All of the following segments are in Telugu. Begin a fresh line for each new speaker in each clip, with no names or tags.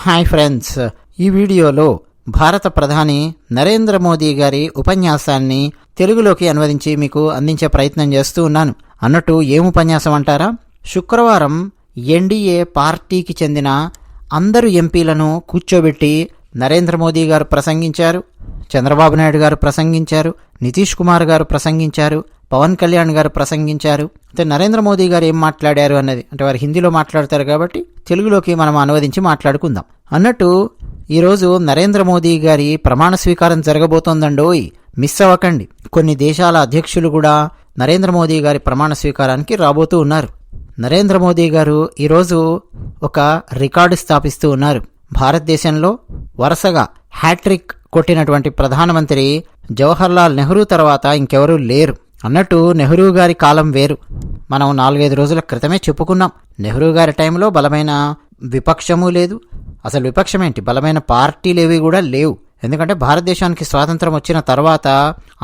హాయ్ ఫ్రెండ్స్, ఈ వీడియోలో భారత ప్రధాని నరేంద్ర మోదీ గారి ఉపన్యాసాన్ని తెలుగులోకి అనువదించి మీకు అందించే ప్రయత్నం చేస్తూ ఉన్నాను. అన్నట్టు ఏం ఉపన్యాసం అంటారా? శుక్రవారం ఎన్డీఏ పార్టీకి చెందిన అందరు ఎంపీలను కూర్చోబెట్టి నరేంద్ర మోదీ గారు ప్రసంగించారు, చంద్రబాబు నాయుడు గారు ప్రసంగించారు, నితీష్ కుమార్ గారు ప్రసంగించారు, పవన్ కళ్యాణ్ గారు ప్రసంగించారు. అంటే నరేంద్ర మోదీ గారు ఏం మాట్లాడారు అన్నది, అంటే వారు హిందీలో మాట్లాడతారు కాబట్టి తెలుగులోకి మనం అనువదించి మాట్లాడుకుందాం. అన్నట్టు ఈరోజు నరేంద్ర మోదీ గారి ప్రమాణ స్వీకారం జరగబోతోందండోయ్, మిస్ అవ్వకండి. కొన్ని దేశాల అధ్యక్షులు కూడా నరేంద్ర మోదీ గారి ప్రమాణ స్వీకారానికి రాబోతూ ఉన్నారు. నరేంద్ర మోదీ గారు ఈరోజు ఒక రికార్డు స్థాపిస్తూ ఉన్నారు. భారతదేశంలో వరుసగా హ్యాట్రిక్ కొట్టినటువంటి ప్రధానమంత్రి జవహర్లాల్ నెహ్రూ తర్వాత ఇంకెవరూ లేరు. అన్నట్టు నెహ్రూ గారి కాలం వేరు. మనం 4-5 రోజుల క్రితమే చెప్పుకున్నాం. నెహ్రూ గారి టైంలో బలమైన విపక్షము లేదు. అసలు విపక్షమేంటి, బలమైన పార్టీలేవి కూడా లేవు. ఎందుకంటే భారతదేశానికి స్వాతంత్రం వచ్చిన తర్వాత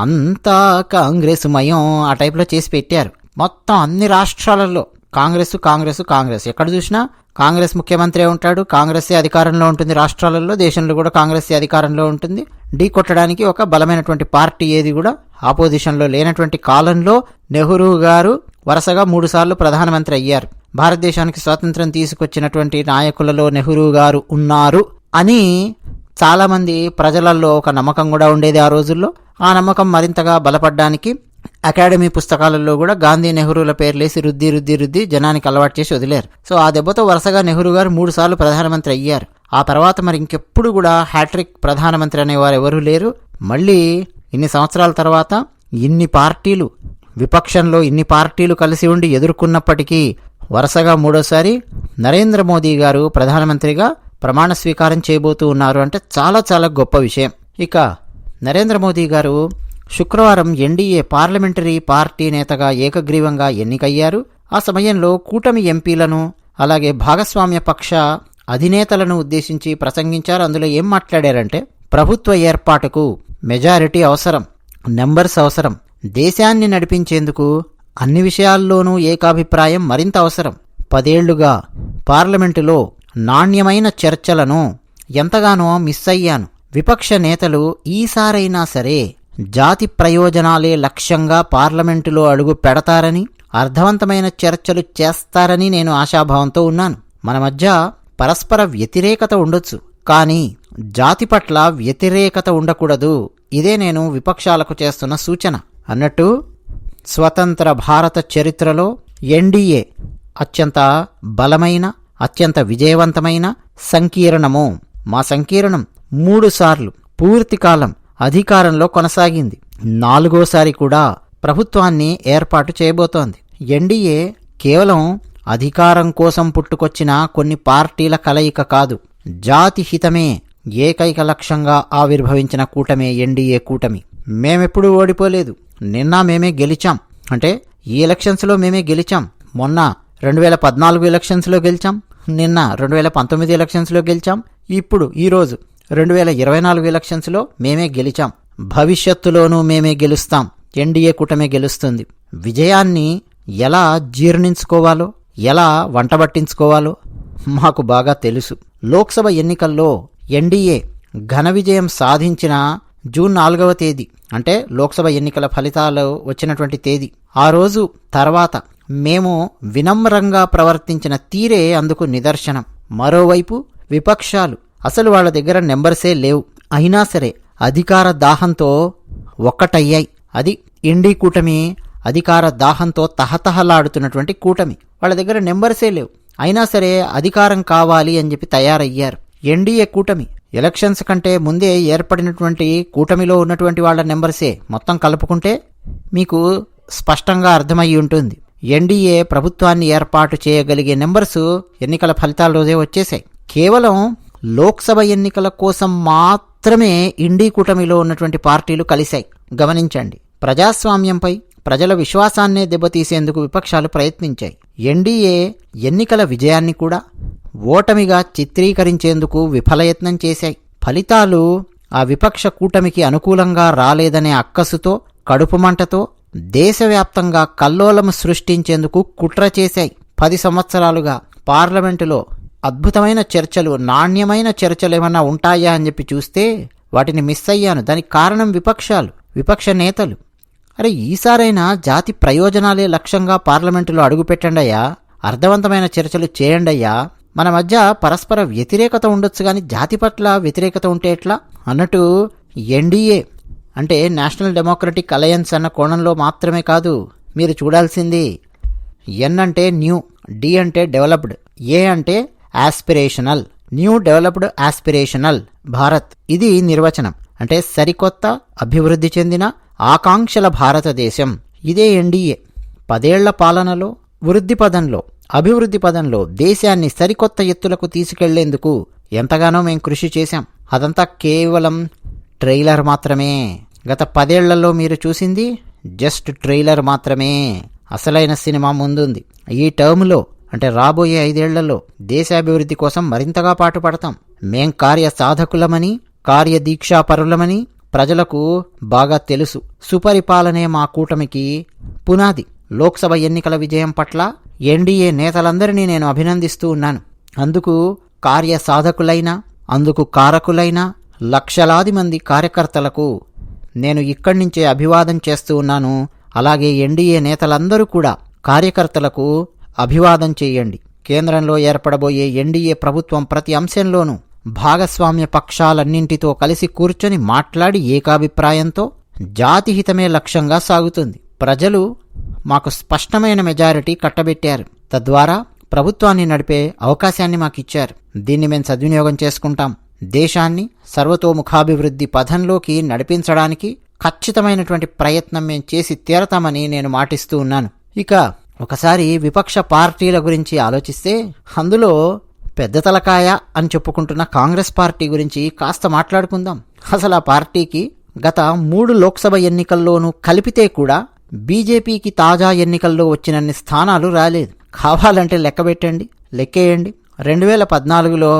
అంతా కాంగ్రెస్ మయం ఆ టైప్లో చేసి పెట్టారు. మొత్తం అన్ని రాష్ట్రాలలో కాంగ్రెస్ కాంగ్రెస్ కాంగ్రెస్, ఎక్కడ చూసినా కాంగ్రెస్ ముఖ్యమంత్రి ఉంటాడు, కాంగ్రెస్ అధికారంలో ఉంటుంది. రాష్ట్రాలలో, దేశంలో కూడా కాంగ్రెస్ అధికారంలో ఉంటుంది. ఢీ కొట్టడానికి ఒక బలమైనటువంటి పార్టీ ఏది కూడా ఆపోజిషన్లో లేనటువంటి కాలంలో నెహ్రూ గారు వరుసగా 3 సార్లు ప్రధానమంత్రి అయ్యారు. భారతదేశానికి స్వాతంత్రం తీసుకొచ్చినటువంటి నాయకులలో నెహ్రూ గారు ఉన్నారు అని చాలామంది ప్రజలలో ఒక నమ్మకం కూడా ఉండేది ఆ రోజుల్లో. ఆ నమ్మకం మరింతగా బలపడ్డానికి అకాడమీ పుస్తకాలలో కూడా గాంధీ నెహ్రూల పేర్లేసి రుద్ది జనానికి అలవాటు చేసి వదిలేరు. సో ఆ దెబ్బతో వరుసగా నెహ్రూ గారు 3 సార్లు ప్రధానమంత్రి అయ్యారు. ఆ తర్వాత మరి ఇంకెప్పుడు కూడా హ్యాట్రిక్ ప్రధానమంత్రి అనేవారు ఎవరూ లేరు. మళ్ళీ ఇన్ని సంవత్సరాల తర్వాత ఇన్ని పార్టీలు, విపక్షంలో ఇన్ని పార్టీలు కలిసి ఉండి ఎదుర్కొన్నప్పటికీ వరుసగా 3వసారి నరేంద్ర మోదీ గారు ప్రధానమంత్రిగా ప్రమాణ స్వీకారం చేయబోతూ ఉన్నారు. అంటే చాలా చాలా గొప్ప విషయం. ఇక నరేంద్ర మోదీ గారు శుక్రవారం ఎన్డీఏ పార్లమెంటరీ పార్టీ నేతగా ఏకగ్రీవంగా ఎన్నికయ్యారు. ఆ సమయంలో కూటమి ఎంపీలను అలాగే భాగస్వామ్య పక్ష అధినేతలను ఉద్దేశించి ప్రసంగించారు. అందులో ఏం మాట్లాడారంటే, ప్రభుత్వ ఏర్పాటుకు మెజారిటీ అవసరం, నెంబర్స్ అవసరం, దేశాన్ని నడిపించేందుకు అన్ని విషయాల్లోనూ ఏకాభిప్రాయం మరింత అవసరం. 10 ఏళ్లుగా పార్లమెంటులో నాణ్యమైన చర్చలను ఎంతగానో మిస్ అయ్యాను. విపక్ష నేతలు ఈసారైనా సరే జాతి ప్రయోజనాలే లక్ష్యంగా పార్లమెంటులో అడుగు పెడతారని, అర్థవంతమైన చర్చలు చేస్తారని నేను ఆశాభావంతో ఉన్నాను. మన మధ్య పరస్పర వ్యతిరేకత ఉండొచ్చు, కానీ జాతి పట్ల వ్యతిరేకత ఉండకూడదు. ఇదే నేను విపక్షాలకు చేస్తున్న సూచన. అన్నట్టు స్వతంత్ర భారత చరిత్రలో ఎన్డీఏ అత్యంత బలమైన, అత్యంత విజయవంతమైన సంకీర్ణము. మా సంకీర్ణం 3 సార్లు పూర్తికాలం అధికారంలో కొనసాగింది. 4వసారి కూడా ప్రభుత్వాన్ని ఏర్పాటు చేయబోతోంది. ఎన్డీఏ కేవలం అధికారం కోసం పుట్టుకొచ్చిన కొన్ని పార్టీల కలయిక కాదు, జాతి హితమే ఏకైక లక్ష్యంగా ఆవిర్భవించిన కూటమే ఎన్డీఏ కూటమి. మేమెప్పుడూ ఓడిపోలేదు. నిన్న మేమే గెలిచాం. అంటే ఈ ఎలక్షన్స్లో మేమే గెలిచాం. మొన్న 2014 ఎలక్షన్స్లో గెలిచాం, నిన్న 2019 ఎలక్షన్స్లో గెలిచాం, ఇప్పుడు ఈరోజు 2024 ఎలక్షన్స్లో మేమే గెలిచాం. భవిష్యత్తులోనూ మేమే గెలుస్తాం. ఎన్డీఏ కూటమే గెలుస్తుంది. విజయాన్ని ఎలా జీర్ణించుకోవాలో, ఎలా వంటబట్టించుకోవాలో మాకు బాగా తెలుసు. లోక్సభ ఎన్నికల్లో ఎన్డీఏ ఘన విజయం సాధించిన జూన్ 4వ తేదీ, అంటే లోక్సభ ఎన్నికల ఫలితాలు వచ్చినటువంటి తేదీ, ఆ రోజు తర్వాత మేము వినమ్రంగా ప్రవర్తించిన తీరే అందుకు నిదర్శనం. మరోవైపు విపక్షాలు అసలు వాళ్ళ దగ్గర నెంబర్సే లేవు, అయినా సరే అధికార దాహంతో ఒక్కటయ్యాయి. అది ఎన్డీ కూటమి అధికార దాహంతో తహతహలాడుతున్నటువంటి కూటమి. వాళ్ళ దగ్గర నెంబర్సే లేవు, అయినా సరే అధికారం కావాలి అని చెప్పి తయారయ్యారు. ఎన్డీఏ కూటమి ఎలక్షన్స్ కంటే ముందే ఏర్పడినటువంటి కూటమిలో ఉన్నటువంటి వాళ్ళ నెంబర్సే మొత్తం కలుపుకుంటే మీకు స్పష్టంగా అర్థమయ్యి ఉంటుంది. ఎన్డీఏ ప్రభుత్వాన్ని ఏర్పాటు చేయగలిగే నెంబర్సు ఎన్నికల ఫలితాల రోజే వచ్చేసాయి. కేవలం లోక్సభ ఎన్నికల కోసం మాత్రమే ఇండీ కూటమిలో ఉన్నటువంటి పార్టీలు కలిశాయి. గమనించండి, ప్రజాస్వామ్యంపై ప్రజల విశ్వాసాన్నే దెబ్బతీసేందుకు విపక్షాలు ప్రయత్నించాయి. ఎన్డీఏ ఎన్నికల విజయాన్ని కూడా ఓటమిగా చిత్రీకరించేందుకు విఫలయత్నం చేశాయి. ఫలితాలు ఆ విపక్ష కూటమికి అనుకూలంగా రాలేదనే అక్కసుతో, కడుపుమంటతో దేశవ్యాప్తంగా కల్లోలం సృష్టించేందుకు కుట్ర చేశాయి. 10 సంవత్సరాలుగా పార్లమెంటులో అద్భుతమైన చర్చలు, నాణ్యమైన చర్చలు ఏమన్నా ఉంటాయా అని చెప్పి చూస్తే వాటిని మిస్ అయ్యాను. దానికి కారణం విపక్షాలు, విపక్ష నేతలు. అరే, ఈసారైనా జాతి ప్రయోజనాలే లక్ష్యంగా పార్లమెంటులో అడుగుపెట్టండయ్యా, అర్థవంతమైన చర్చలు చేయండయ్యా. మన మధ్య పరస్పర వ్యతిరేకత ఉండొచ్చు కానీ జాతి పట్ల వ్యతిరేకత ఉంటే ఎట్లా అన్నట్టు ఎన్డీఏ అంటే నేషనల్ డెమోక్రటిక్ అలయన్స్ అన్న కోణంలో మాత్రమే కాదు మీరు చూడాల్సింది. ఎన్ అంటే న్యూ, డి అంటే డెవలప్డ్, ఏ అంటే aspirational. New developed aspirational Bharat, ఇది నిర్వచనం. అంటే సరికొత్త, అభివృద్ధి చెందిన, ఆకాంక్షల భారతదేశం. ఇదే ఎన్డీఏ. 10 ఏళ్ల పాలనలో వృద్ధి పదంలో, అభివృద్ధి పదంలో దేశాన్ని సరికొత్త ఎత్తులకు తీసుకెళ్లేందుకు ఎంతగానో మేం కృషి చేశాం. అదంతా కేవలం ట్రైలర్ మాత్రమే. గత 10 ఏళ్లలో మీరు చూసింది జస్ట్ ట్రైలర్ మాత్రమే. అసలైన సినిమా ముందుంది. ఈ టర్ములో అంటే రాబోయే 5 ఏళ్లలో దేశాభివృద్ధి కోసం మరింతగా పాటుపడతాం. మేం కార్య సాధకులమని, కార్యదీక్షాపరులమని ప్రజలకు బాగా తెలుసు. సుపరిపాలనే మా కూటమికి పునాది. లోక్సభ ఎన్నికల విజయం పట్ల ఎన్డీఏ నేతలందరినీ నేను అభినందిస్తూ ఉన్నాను. అందుకు కార్య సాధకులైన, అందుకు కారకులైన లక్షలాది మంది కార్యకర్తలకు నేను ఇక్కడి నుంచే అభివాదం చేస్తూ ఉన్నాను. అలాగే ఎన్డీఏ నేతలందరూ కూడా కార్యకర్తలకు అభివాదం చేయండి. కేంద్రంలో ఏర్పడబోయే ఎన్డీఏ ప్రభుత్వం ప్రతి అంశంలోనూ భాగస్వామ్య పక్షాలన్నింటితో కలిసి కూర్చొని మాట్లాడి ఏకాభిప్రాయంతో జాతిహితమే లక్ష్యంగా సాగుతుంది. ప్రజలు మాకు స్పష్టమైన మెజారిటీ కట్టబెట్టారు. తద్వారా ప్రభుత్వాన్ని నడిపే అవకాశాన్ని మాకిచ్చారు. దీన్ని మేము సద్వినియోగం చేసుకుంటాం. దేశాన్ని సర్వతోముఖాభివృద్ధి పథంలోకి నడిపించడానికి ఖచ్చితమైనటువంటి ప్రయత్నం మేము చేసి తీరతామని నేను మాటిస్తూ ఉన్నాను. ఇక ఒకసారి విపక్ష పార్టీల గురించి ఆలోచిస్తే అందులో పెద్ద తలకాయ అని చెప్పుకుంటున్న కాంగ్రెస్ పార్టీ గురించి కాస్త మాట్లాడుకుందాం. అసలు ఆ పార్టీకి గత 3 లోక్సభ ఎన్నికల్లోనూ కలిపితే కూడా బీజేపీకి తాజా ఎన్నికల్లో వచ్చినన్ని స్థానాలు రాలేదు. కావాలంటే లెక్కబెట్టండి, లెక్కేయండి. 2014లో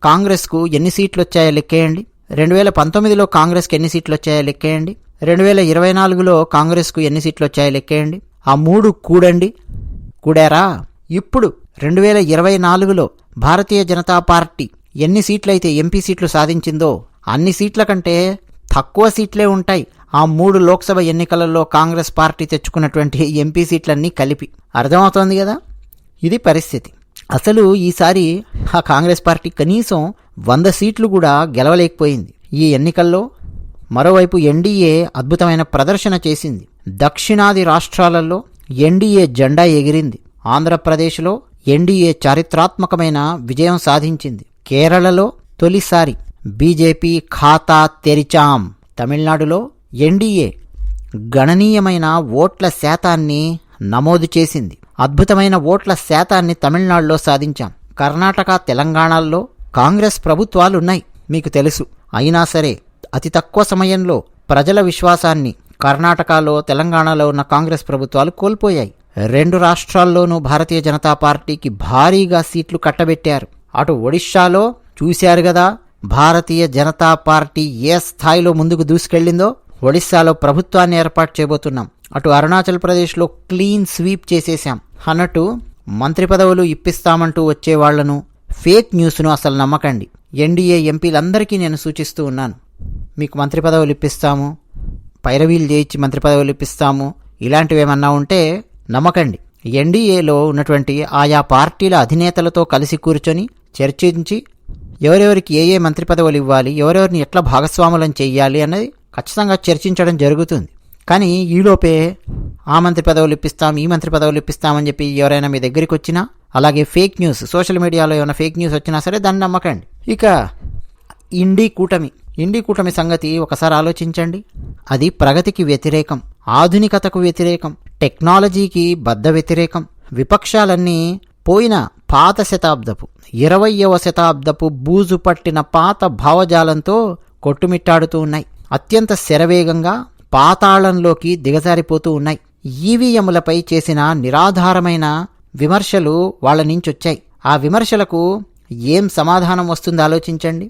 కాంగ్రెస్కు ఎన్ని సీట్లు వచ్చాయో లెక్కేయండి. 2019లో కాంగ్రెస్కి ఎన్ని సీట్లు వచ్చాయో లెక్కేయండి. 2024లో కాంగ్రెస్కు ఎన్ని సీట్లు వచ్చాయో లెక్కేయండి. ఆ 3 కూడండి. కూడారా? ఇప్పుడు 2024లో భారతీయ జనతా పార్టీ ఎన్ని సీట్లయితే ఎంపీ సీట్లు సాధించిందో అన్ని సీట్ల కంటే తక్కువ సీట్లే ఉంటాయి ఆ 3 లోక్సభ ఎన్నికలలో కాంగ్రెస్ పార్టీ తెచ్చుకున్నటువంటి ఎంపీ సీట్లన్నీ కలిపి. అర్థమవుతోంది కదా ఇది పరిస్థితి. అసలు ఈసారి ఆ కాంగ్రెస్ పార్టీ కనీసం 100 సీట్లు కూడా గెలవలేకపోయింది. ఈ ఎన్నికల్లో మరోవైపు ఎన్డీఏ అద్భుతమైన ప్రదర్శన చేసింది. దక్షిణాది రాష్ట్రాలలో ఎన్డీఏ జెండా ఎగిరింది. ఆంధ్రప్రదేశ్లో ఎన్డీఏ చారిత్రాత్మకమైన విజయం సాధించింది. కేరళలో తొలిసారి బీజేపీ ఖాతా తెరిచాం. తమిళనాడులో ఎన్డీఏ గణనీయమైన ఓట్ల శాతాన్ని నమోదు చేసింది. అద్భుతమైన ఓట్ల శాతాన్ని తమిళనాడులో సాధించాం. కర్ణాటక, తెలంగాణల్లో కాంగ్రెస్ ప్రభుత్వాలున్నాయి మీకు తెలుసు. అయినా సరే అతి తక్కువ సమయంలో ప్రజల విశ్వాసాన్ని కర్ణాటకలో, తెలంగాణలో ఉన్న కాంగ్రెస్ ప్రభుత్వాలు కోల్పోయాయి. 2 రాష్ట్రాల్లోనూ భారతీయ జనతా పార్టీకి భారీగా సీట్లు కట్టబెట్టారు. అటు ఒడిశాలో చూశారు కదా భారతీయ జనతా పార్టీ ఏ స్థాయిలో ముందుకు దూసుకెళ్లిందో. ఒడిశాలో ప్రభుత్వాన్ని ఏర్పాటు చేయబోతున్నాం. అటు అరుణాచల్ ప్రదేశ్లో క్లీన్ స్వీప్ చేసేశాం. అన్నట్టు మంత్రి పదవులు ఇప్పిస్తామంటూ వచ్చేవాళ్లను, ఫేక్ న్యూస్ను అసలు నమ్మకండి. ఎన్డీఏ ఎంపీలందరికీ నేను సూచిస్తూ ఉన్నాను. మీకు మంత్రి పదవులు ఇప్పిస్తాము, పైరవీలు చేయించి మంత్రి పదవులు ఇప్పిస్తాము, ఇలాంటివేమన్నా ఉంటే నమ్మకండి. ఎన్డీఏలో ఉన్నటువంటి ఆయా పార్టీల అధినేతలతో కలిసి కూర్చొని చర్చించి ఎవరెవరికి ఏ ఏ మంత్రి పదవులు ఇవ్వాలి, ఎవరెవరిని ఎట్లా భాగస్వాములను చెయ్యాలి అన్నది ఖచ్చితంగా చర్చించడం జరుగుతుంది. కానీ ఈలోపే ఆ మంత్రి పదవులు ఇప్పిస్తాం, ఈ మంత్రి పదవులు ఇప్పిస్తామని చెప్పి ఎవరైనా మీ దగ్గరికి వచ్చినా, అలాగే ఫేక్ న్యూస్, సోషల్ మీడియాలో ఏమైనా ఫేక్ న్యూస్ వచ్చినా సరే దాన్ని నమ్మకండి. ఇక ఇండీ కూటమి సంగతి ఒకసారి ఆలోచించండి. అది ప్రగతికి వ్యతిరేకం, ఆధునికతకు వ్యతిరేకం, టెక్నాలజీకి బద్ధ వ్యతిరేకం. విపక్షాలన్నీ పోయిన పాత శతాబ్దపు 20వ శతాబ్దపు బూజు పట్టిన పాత భావజాలంతో కొట్టుమిట్టాడుతూ ఉన్నాయి. అత్యంత శరవేగంగా పాతాళంలోకి దిగజారిపోతూ ఉన్నాయి. ఈవీఎంలపై చేసిన నిరాధారమైన విమర్శలు వాళ్ళ నుంచి వచ్చాయి. ఆ విమర్శలకు ఏం సమాధానం వస్తుందో ఆలోచించండి.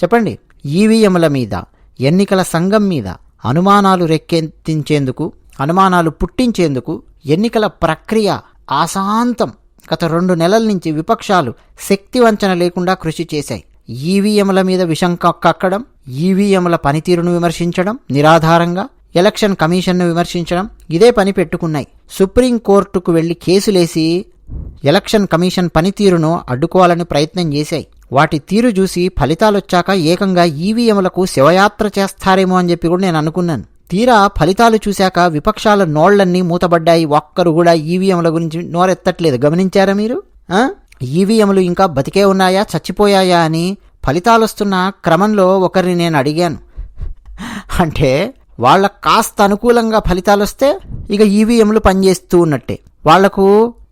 చెప్పండి. ఈవీఎంల మీద, ఎన్నికల సంఘం మీద అనుమానాలు రేకెత్తించేందుకు, అనుమానాలు పుట్టించేందుకు ఎన్నికల ప్రక్రియ ఆశాంతం గత 2 నెలల నుంచి విపక్షాలు శక్తి వంచన లేకుండా కృషి చేశాయి. ఈవీఎంల మీద విషం కక్కడం, ఈవీఎంల పనితీరును విమర్శించడం, నిరాధారంగా ఎలక్షన్ కమిషన్ను విమర్శించడం, ఇదే పని పెట్టుకున్నాయి. సుప్రీంకోర్టుకు వెళ్లి కేసులేసి ఎలక్షన్ కమిషన్ పనితీరును అడ్డుకోవాలని ప్రయత్నం చేశాయి. వాటి తీరు చూసి ఫలితాలొచ్చాక ఏకంగా ఈవీఎంలకు శివయాత్ర చేస్తారేమో అని చెప్పి కూడా నేను అనుకున్నాను. తీరా ఫలితాలు చూశాక విపక్షాల నోళ్లన్నీ మూతబడ్డాయి. ఒక్కరు కూడా ఈవీఎంల గురించి నోరెత్తట్లేదు. గమనించారా మీరు? ఈవీఎంలు ఇంకా బతికే ఉన్నాయా, చచ్చిపోయాయా అని ఫలితాలొస్తున్న క్రమంలో ఒకరిని నేను అడిగాను. అంటే వాళ్ళకు కాస్త అనుకూలంగా ఫలితాలొస్తే ఇక ఈవీఎంలు పనిచేస్తూ ఉన్నట్టే. వాళ్లకు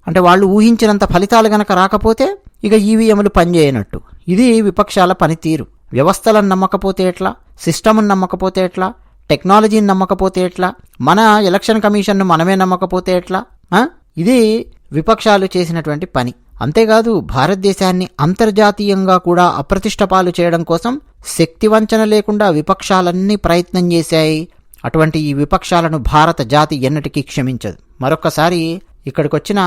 అంటే వాళ్ళు ఊహించినంత ఫలితాలు గనక రాకపోతే ఇక ఈవీఎంలు పనిచేయనట్టు. ఇది విపక్షాల పనితీరు. వ్యవస్థలను నమ్మకపోతే ఎట్లా, సిస్టమ్ను నమ్మకపోతే ఎట్లా, టెక్నాలజీని నమ్మకపోతే ఎట్లా, మన ఎలక్షన్ కమిషన్ను మనమే నమ్మకపోతే ఎట్లా? ఇది విపక్షాలు చేసినటువంటి పని. అంతేకాదు భారతదేశాన్ని అంతర్జాతీయంగా కూడా అప్రతిష్టపాలు చేయడం కోసం శక్తి వంచన లేకుండా విపక్షాలన్నీ ప్రయత్నం చేశాయి. అటువంటి ఈ విపక్షాలను భారత జాతి ఎన్నటికీ క్షమించదు. మరొక్కసారి ఇక్కడికొచ్చిన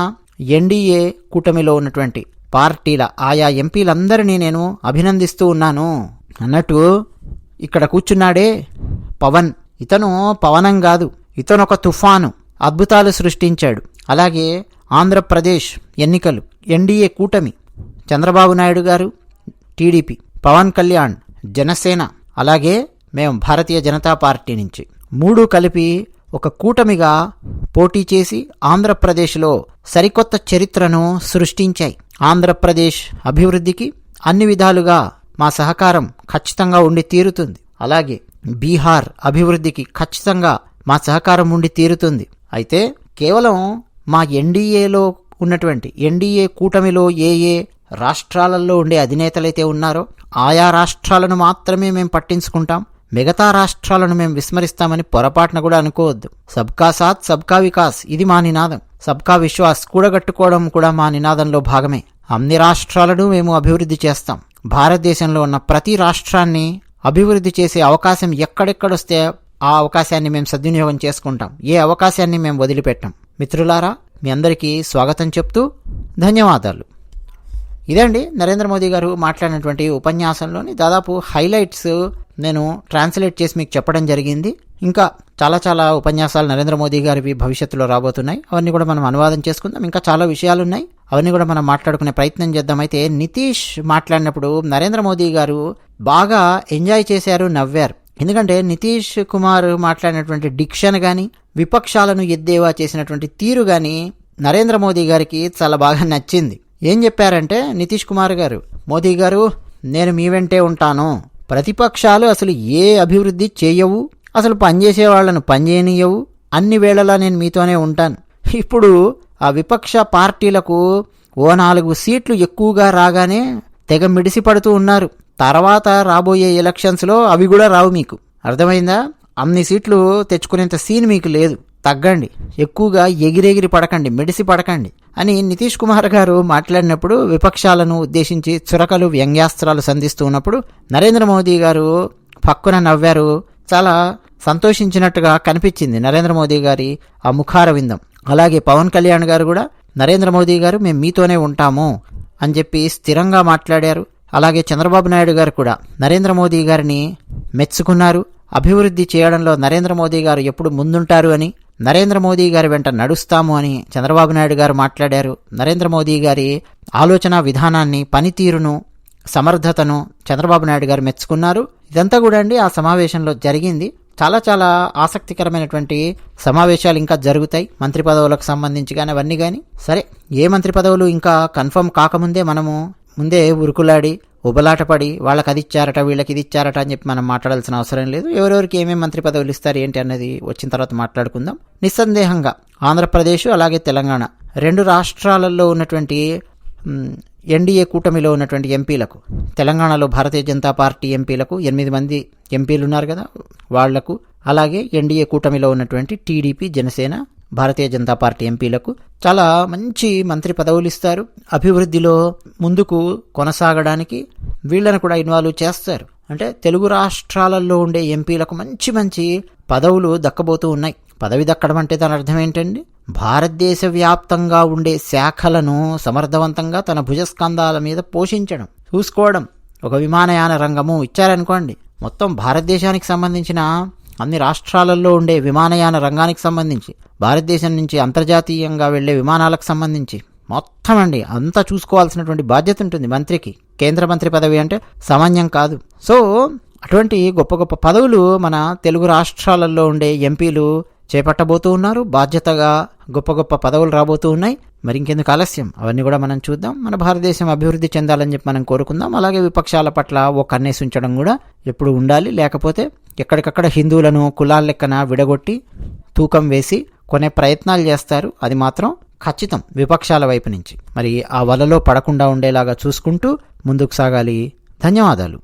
ఎన్డీఏ కూటమిలో ఉన్నటువంటి పార్టీల ఆయా ఎంపీలందరినీ నేను అభినందిస్తూ ఉన్నాను. అన్నట్టు ఇక్కడ కూర్చున్నాడే పవన్, ఇతను పవనం కాదు, ఇతను ఒక తుఫాను, అద్భుతాలు సృష్టించాడు. అలాగే ఆంధ్రప్రదేశ్ ఎన్నికలు, ఎన్డీఏ కూటమి, చంద్రబాబు నాయుడు గారు టీడీపీ, పవన్ కళ్యాణ్ జనసేన, అలాగే మేము భారతీయ జనతా పార్టీ నుంచి 3 కలిపి ఒక కూటమిగా పోటీ చేసి ఆంధ్రప్రదేశ్లో సరికొత్త చరిత్రను సృష్టించాయి. ఆంధ్రప్రదేశ్ అభివృద్ధికి అన్ని విధాలుగా మా సహకారం ఖచ్చితంగా ఉండి తీరుతుంది. అలాగే బీహార్ అభివృద్ధికి ఖచ్చితంగా మా సహకారం ఉండి తీరుతుంది. అయితే కేవలం మా ఎన్డీఏలో ఉన్నటువంటి ఎన్డీఏ కూటమిలో ఏ రాష్ట్రాలలో ఉండే అధినేతలైతే ఉన్నారో ఆయా రాష్ట్రాలను మాత్రమే మేము పట్టించుకుంటాం, మిగతా రాష్ట్రాలను మేము విస్మరిస్తామని పొరపాటున కూడా అనుకోవద్దు. సబ్కా సాత్ సబ్కా వికాస్ ఇది మా నినాదం. సబ్కా విశ్వాస్ కూడగట్టుకోవడం కూడా మా నినాదంలో భాగమే. అన్ని రాష్ట్రాలను మేము అభివృద్ధి చేస్తాం. భారతదేశంలో ఉన్న ప్రతి రాష్ట్రాన్ని అభివృద్ధి చేసే అవకాశం ఎక్కడెక్కడొస్తే ఆ అవకాశాన్ని మేము సద్వినియోగం చేసుకుంటాం. ఏ అవకాశాన్ని మేము వదిలిపెట్టాం. మిత్రులారా, మీ అందరికీ స్వాగతం చెప్తూ ధన్యవాదాలు. ఇదండి నరేంద్ర మోదీ గారు మాట్లాడినటువంటి ఉపన్యాసంలోని దాదాపు హైలైట్స్ నేను ట్రాన్స్లేట్ చేసి మీకు చెప్పడం జరిగింది. ఇంకా చాలా ఉపన్యాసాలు నరేంద్ర మోదీ గారివి భవిష్యత్తులో రాబోతున్నాయి. అవన్నీ కూడా మనం అనువాదం చేసుకుందాం. ఇంకా చాలా విషయాలు ఉన్నాయి, అవన్నీ కూడా మనం మాట్లాడుకునే ప్రయత్నం చేద్దాం. అయితే నితీష్ మాట్లాడినప్పుడు నరేంద్ర మోదీ గారు బాగా ఎంజాయ్ చేశారు, నవ్వారు. ఎందుకంటే నితీష్ కుమార్ మాట్లాడినటువంటి డిక్షన్ కానీ, విపక్షాలను ఎద్దేవా చేసినటువంటి తీరు కానీ నరేంద్ర మోదీ గారికి చాలా బాగా నచ్చింది. ఏం చెప్పారంటే నితీష్ కుమార్ గారు, మోదీ గారు నేను మీ వెంటే ఉంటాను, ప్రతిపక్షాలు అసలు ఏ అభివృద్ధి చేయవు, అసలు పనిచేసే వాళ్లను పనిచేయనియవు, అన్ని వేళలా నేను మీతోనే ఉంటాను. ఇప్పుడు ఆ విపక్ష పార్టీలకు 4 సీట్లు ఎక్కువగా రాగానే తెగ మిడిసి పడుతూ ఉన్నారు. తర్వాత రాబోయే ఎలక్షన్స్లో అవి కూడా రావు. మీకు అర్థమైందా? అన్ని సీట్లు తెచ్చుకునేంత సీన్ మీకు లేదు. తగ్గండి, ఎక్కువగా ఎగిరెగిరి పడకండి, మిడిసి పడకండి అని నితీష్ కుమార్ గారు మాట్లాడినప్పుడు విపక్షాలను ఉద్దేశించి చురకలు వ్యంగ్యాస్త్రాలు సంధిస్తూ ఉన్నప్పుడు నరేంద్ర మోదీ గారు పక్కున నవ్వారు. చాలా సంతోషించినట్టుగా కనిపించింది నరేంద్ర మోదీ గారి ఆ ముఖార విందం. అలాగే పవన్ కళ్యాణ్ గారు కూడా నరేంద్ర మోదీ గారు మేము మీతోనే ఉంటాము అని చెప్పి స్థిరంగా మాట్లాడారు. అలాగే చంద్రబాబు నాయుడు గారు కూడా నరేంద్ర మోదీ గారిని మెచ్చుకున్నారు. అభివృద్ధి చేయడంలో నరేంద్ర మోదీ గారు ఎప్పుడు ముందుంటారు అని, నరేంద్ర మోదీ గారి వెంట నడుస్తాము అని చంద్రబాబు నాయుడు గారు మాట్లాడారు. నరేంద్ర మోదీ గారి ఆలోచన విధానాన్ని, పనితీరును, సమర్థతను చంద్రబాబు నాయుడు గారు మెచ్చుకున్నారు. ఇదంతా కూడా అండి ఆ సమావేశంలో జరిగింది. చాలా ఆసక్తికరమైనటువంటి సమావేశాలు ఇంకా జరుగుతాయి. మంత్రి పదవులకు సంబంధించి కానీ అవన్నీ కానీ. సరే, ఏ మంత్రి పదవులు ఇంకా కన్ఫర్మ్ కాకముందే మనము ముందే ఉరుకులాడి ఉబలాటపడి వాళ్ళకి అది ఇచ్చారట వీళ్ళకి ఇది ఇచ్చారట అని చెప్పి మనం మాట్లాడాల్సిన అవసరం లేదు. ఎవరెవరికి ఏమేమి మంత్రి పదవులు ఇస్తారు ఏంటి అన్నది వచ్చిన తర్వాత మాట్లాడుకుందాం. నిస్సందేహంగా ఆంధ్రప్రదేశ్ అలాగే తెలంగాణ 2 రాష్ట్రాలలో ఉన్నటువంటి ఎన్డీఏ కూటమిలో ఉన్నటువంటి ఎంపీలకు, తెలంగాణలో భారతీయ జనతా పార్టీ ఎంపీలకు 8 మంది ఎంపీలు ఉన్నారు కదా వాళ్లకు, అలాగే ఎన్డీఏ కూటమిలో ఉన్నటువంటి టీడీపీ, జనసేన, భారతీయ జనతా పార్టీ ఎంపీలకు చాలా మంచి మంత్రి పదవులు ఇస్తారు. అభివృద్ధిలో ముందుకు కొనసాగడానికి వీళ్ళను కూడా ఇన్వాల్వ్ చేస్తారు. అంటే తెలుగు రాష్ట్రాలలో ఉండే ఎంపీలకు మంచి పదవులు దక్కబోతూ ఉన్నాయి. పదవి దక్కడం అంటే దాని అర్థం ఏంటండి? భారతదేశ వ్యాప్తంగా ఉండే శాఖలను సమర్థవంతంగా తన భుజస్కంధాల మీద పోషించడం, చూసుకోవడం. ఒక విమానయాన రంగము ఇచ్చారనుకోండి, మొత్తం భారతదేశానికి సంబంధించిన అన్ని రాష్ట్రాలలో ఉండే విమానయాన రంగానికి సంబంధించి, భారతదేశం నుంచి అంతర్జాతీయంగా వెళ్లే విమానాలకు సంబంధించి మొత్తం అండి అంతా చూసుకోవాల్సినటువంటి బాధ్యత ఉంటుంది మంత్రికి. కేంద్ర మంత్రి పదవి అంటే సామాన్యం కాదు. సో అటువంటి గొప్ప గొప్ప పదవులు మన తెలుగు రాష్ట్రాలలో ఉండే ఎంపీలు చేపట్టబోతూ ఉన్నారు. బాధ్యతగా గొప్ప గొప్ప పదవులు రాబోతూ ఉన్నాయి. మరి ఇంకెందుకు ఆలస్యం, అవన్నీ కూడా మనం చూద్దాం. మన భారతదేశం అభివృద్ధి చెందాలని చెప్పి మనం కోరుకుందాం. అలాగే విపక్షాల పట్ల ఓ కన్నేసి ఉంచడం కూడా ఎప్పుడు ఉండాలి. లేకపోతే ఎక్కడికక్కడ హిందువులను కులాల లెక్కన విడగొట్టి తూకం వేసి కొనే ప్రయత్నాలు చేస్తారు. అది మాత్రం ఖచ్చితం విపక్షాల వైపు నుంచి. మరి ఆ వలలో పడకుండా ఉండేలాగా చూసుకుంటూ ముందుకు సాగాలి. ధన్యవాదాలు.